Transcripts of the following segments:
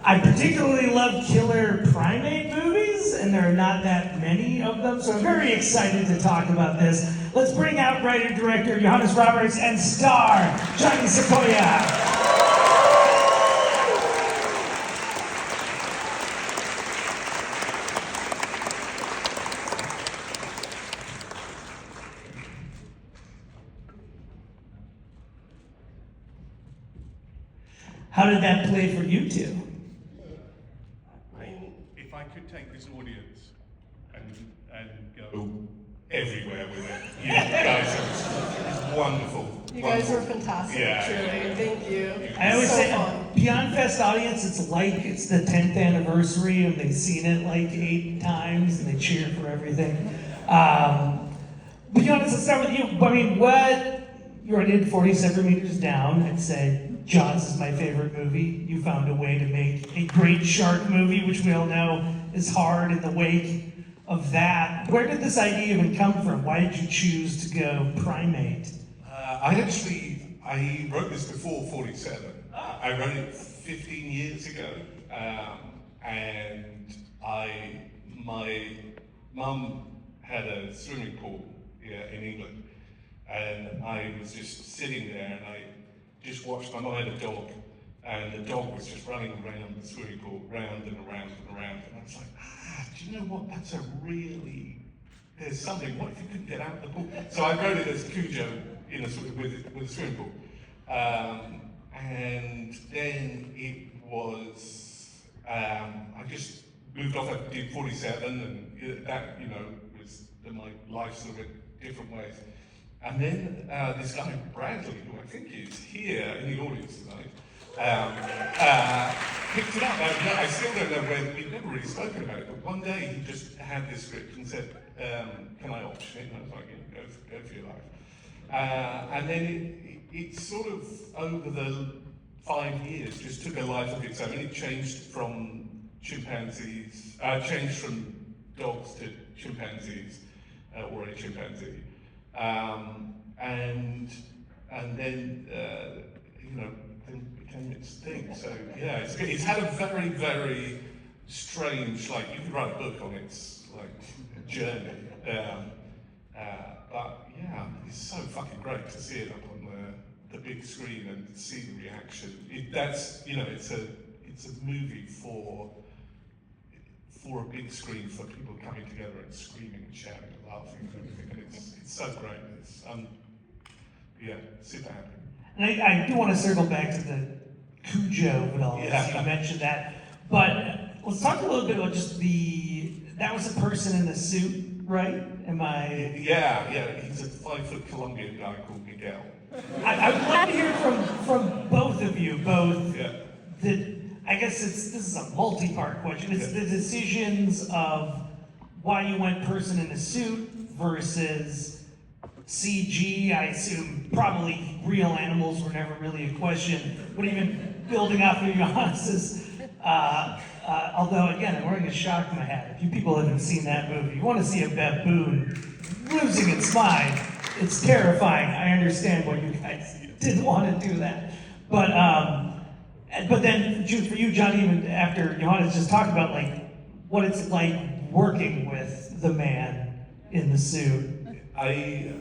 I particularly love killer primate movies, and there are not that many of them, so I'm very excited to talk about this. Let's bring out writer-director Johannes Roberts and star Johnny Sequoia. How did that play for you two? If I could take this audience and go everywhere with it, you guys are wonderful. You guys were fantastic, truly. Thank you. I always So say, fun. Beyond Fest audience, it's like it's the 10th anniversary and they've seen it like 8 times and they cheer for everything. But Johannes, let's start with you. I mean, you already did 47 meters down. I'd say Jaws is my favorite movie. You found a way to make a great shark movie, which we all know is hard in the wake of that. Where did this idea even come from? Why did you choose to go Primate? I wrote this before 47. I wrote it 15 years ago, and my mum had a swimming pool in England, and I was just sitting there, and I just watched. My mum had a dog, and the dog was just running around the swimming pool, round and around and around, and I was like, do you know what? There's something. What if you couldn't get out of the pool? So I wrote it as Cujo with a swimming pool. And then it was, I just moved off, I did 47, and that, was my life sort of went different ways. And then this guy, Bradley, who I think is here in the audience tonight, picked it up. I still don't know where, we've never really spoken about it, but one day he just had this script and said, can I option it? And I was like, go for your life. And then it sort of, over the 5 years, just took a life of its own. It changed from changed from dogs to chimpanzees, or a chimpanzee. And then, then became its thing. So yeah, it's had a very, very strange, like, you could write a book on its, journey. But yeah, it's so fucking great to see it up on the big screen and see the reaction. It's a movie for a big screen, for people coming together and screaming and shouting and laughing and everything. And it's so great. It's super happy. And I do want to circle back to the Cujo and all this. You mentioned that. But let's talk a little bit about just that was a person in the suit, right? Yeah, he's a 5-foot Colombian guy called Miguel. I would love to hear from both of you, I guess this is a multi-part question. It's the decisions of why you went person in a suit versus CG. I assume probably real animals were never really a question. But even building off of Johannes's, although again, I'm wearing a shark in my hat. If you people haven't seen that movie, you want to see a baboon losing its mind. It's terrifying. I understand why you guys didn't want to do that. But then, for you, Johnny, even after Johannes just talked about what it's like working with the man in the suit. I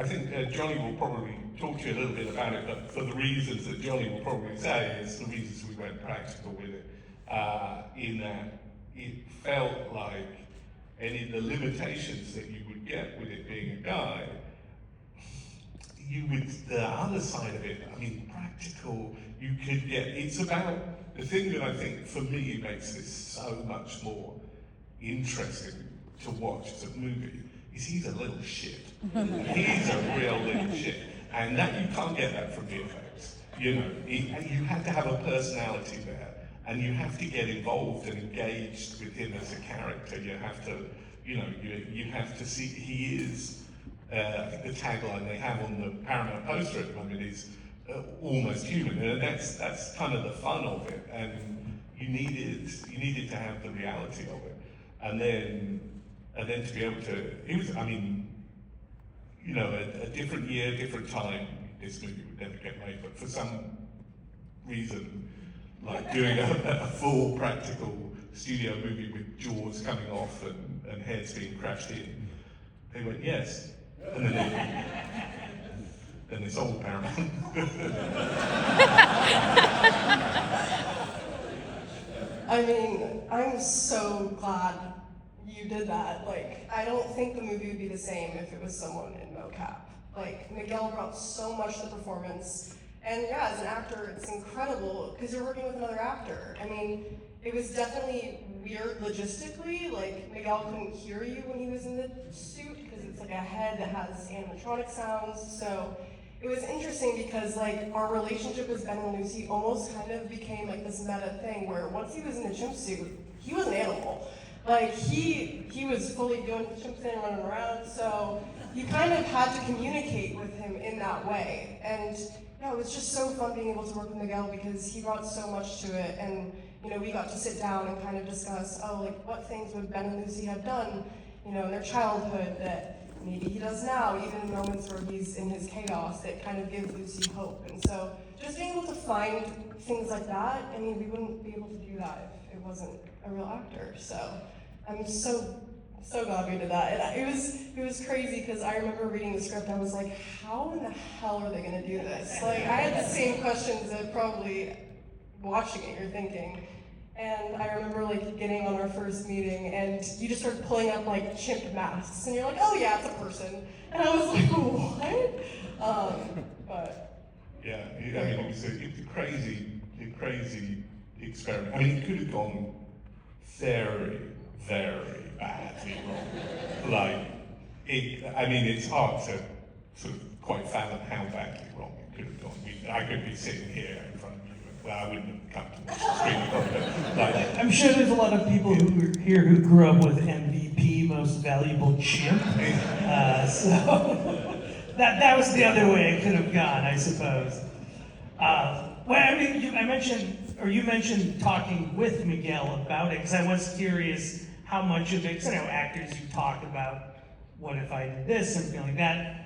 think Johnny will probably talk to you a little bit about it, but for the reasons that Johnny will probably say, is the reasons we went practical with it, in that it felt like any of the limitations that you would get with it being a guy, the other side of it, practical, you could get, it's about, the thing that I think for me makes this so much more interesting to watch as a movie is he's a little shit. He's a real little shit. And that, you can't get that from VFX. You have to have a personality there, and you have to get involved and engaged with him as a character. You have to, you have to see, he is, I think the tagline they have on the Paramount poster at the moment is almost human, and that's kind of the fun of it. And you needed to have the reality of it, and then to be able to. It was, a different year, different time. This movie would never get made, but for some reason, like doing a full practical studio movie with jaws coming off and heads being crashed in? They went, yes. And then they sold Paramount. I mean, I'm so glad you did that. Like, I don't think the movie would be the same if it was someone in mocap. Like, Miguel brought so much to the performance. And yeah, as an actor, it's incredible because you're working with another actor. I mean, it was definitely weird logistically. Like, Miguel couldn't hear you when he was in the suit because it's like a head that has animatronic sounds. So it was interesting because like our relationship as Ben and Lucy almost kind of became like this meta thing where once he was in the chimp suit, he was an animal. Like he was fully doing the chimp thing, running around. So you kind of had to communicate with him in that way. And yeah, it was just so fun being able to work with Miguel because he brought so much to it. And you know, we got to sit down and kind of discuss, oh, like what things would Ben and Lucy have done, you know, in their childhood that maybe he does now, even in moments where he's in his chaos that kind of give Lucy hope. And so just being able to find things like that, I mean, we wouldn't be able to do that if it wasn't a real actor. So I'm so glad we did that. And it was crazy because I remember reading the script, I was like, how in the hell are they gonna do this? Like, I had the same questions that probably watching it, you're thinking. And I remember like getting on our first meeting and you just started pulling up like chimp masks and you're like, oh yeah, it's a person. And I was like, what? But yeah, I mean, it was a crazy experiment. I mean, it could have gone very, very badly wrong. Like, I mean, it's hard to sort of quite fathom how badly wrong it could have gone. I could be sitting here in front of you, well, I wouldn't have come to watch the screen, but I'm sure there's a lot of people who are here who grew up with MVP, Most Valuable Chimp. So that was the other way it could have gone, I suppose. Well, I mean, you mentioned talking with Miguel about it, because I was curious how much of it, 'cause I know actors, you talk about, what if I did this, something like that.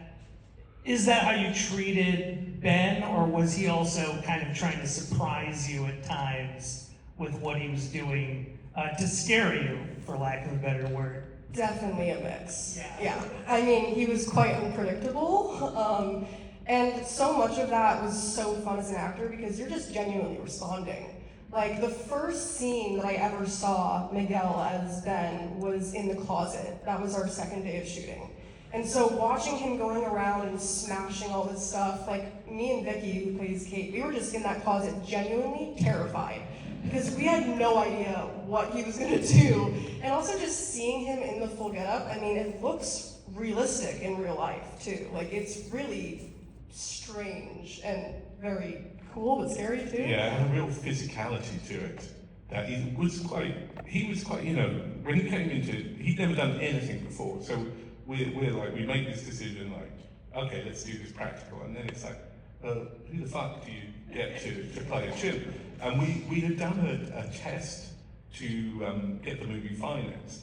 Is that how you treated Ben, or was he also kind of trying to surprise you at times with what he was doing to scare you, for lack of a better word? definitely a mix. Yeah. I mean, he was quite unpredictable. And so much of that was so fun as an actor because you're just genuinely responding. Like the first scene that I ever saw Miguel as Ben was in the closet. That was our second day of shooting. And so watching him going around and smashing all this stuff, like me and Vicky, who plays Kate, we were just in that closet genuinely terrified because we had no idea what he was gonna do. And also just seeing him in the full getup, I mean, it looks realistic in real life too. Like it's really strange and very cool but scary too. yeah, and a real physicality to it. That he was quite, you know, when he came into it, he'd never done anything before. So we're like, we make this decision like, okay, let's do this practical. And then it's like, who the fuck do you get to play a chimp? And we had done a test to get the movie financed.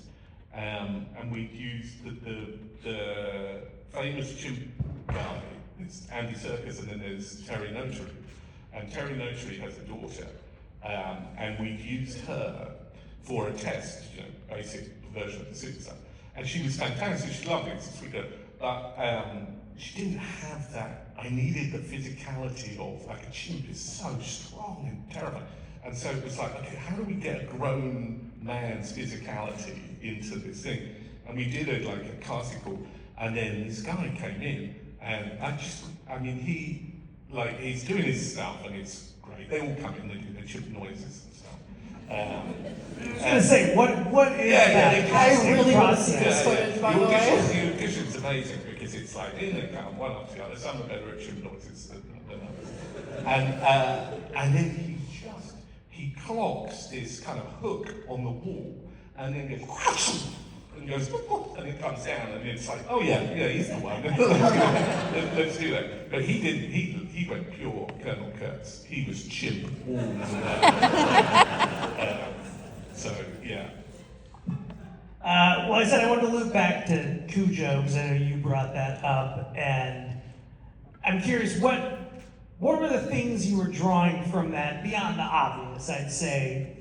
And we'd used the famous chimp guy. It's Andy Serkis, and then there's Terry Notary. And Terry Notary has a daughter, and we'd used her for a test, you know, basic version of the suit stuff. And she was fantastic, she loved it, it's a sweet girl. But she didn't have that. I needed the physicality of, like, a chimp is so strong and terrifying. And so it was like, okay, how do we get a grown man's physicality into this thing? And we did it like a casting call, and then this guy came in, and he's doing his stuff, and it's great. They all come in, they do their chimp noises and stuff. I was gonna say, what is that? I really want to see process? this footage, by the way. The audition's amazing because it's like, in they come, one after the other. Some are better at chimp noises than others. And then he clocks this kind of hook on the wall, and then goes, and goes, and it comes down, and it's like, oh yeah, he's the one. Let's do that. But he didn't. He went pure Colonel Kurtz. He was chimp all the way. So yeah. Well, I said I wanted to loop back to Cujo because I know you brought that up, and I'm curious, what what were the things you were drawing from that beyond the obvious? I'd say,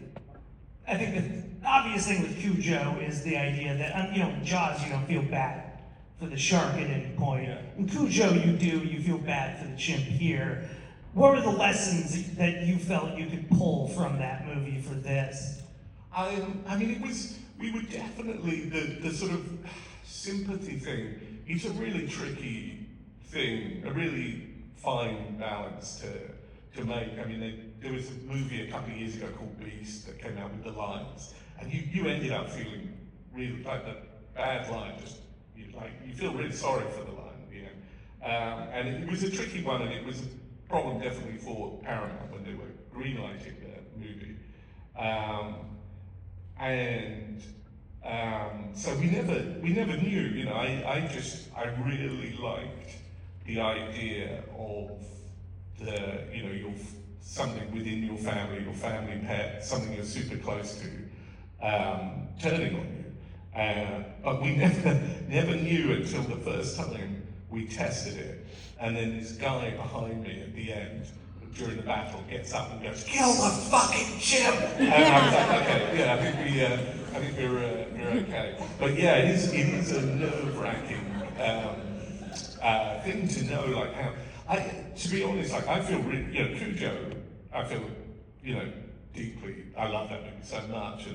I think the obvious thing with Cujo is the idea that, in Jaws, you don't feel bad for the shark at any point. Yeah. In Cujo, you feel bad for the chimp here. What were the lessons that you felt you could pull from that movie for this? I mean, we were definitely, the sort of sympathy thing, it's a really tricky thing, a really fine balance to make. I mean, there was a movie a couple of years ago called Beast that came out with the lions, and you ended up feeling really, like the bad lion, you feel really sorry for the lion, and it was a tricky one, and it was a problem definitely for Paramount when they were greenlighting the movie. So we never knew, I really liked the idea of something within your family pet, something you're super close to, turning on you. But we never knew until the first time we tested it. And then this guy behind me at the end, during the battle, gets up and goes, "Kill the fucking chimp!" And I was like, okay, yeah, I think we're okay. But yeah, it is a nerve-wracking thing to know, like how. To be honest, like I feel really, Cujo, I feel, deeply. I love that movie so much,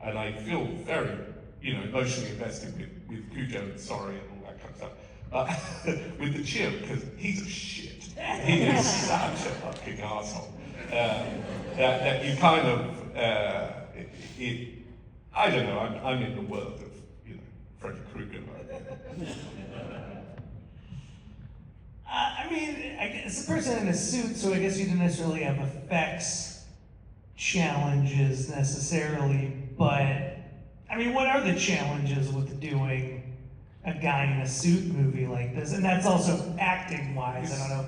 and I feel very, emotionally invested with Cujo and Sorry and all that kind of stuff. But with the chimp, because he's a shit. He is such a fucking asshole. That you kind of, I don't know. I'm in the world of, Freddy Krueger. It's a person in a suit, so I guess you didn't necessarily have effects challenges necessarily, but what are the challenges with doing a guy in a suit movie like this? And that's also acting-wise, I don't know.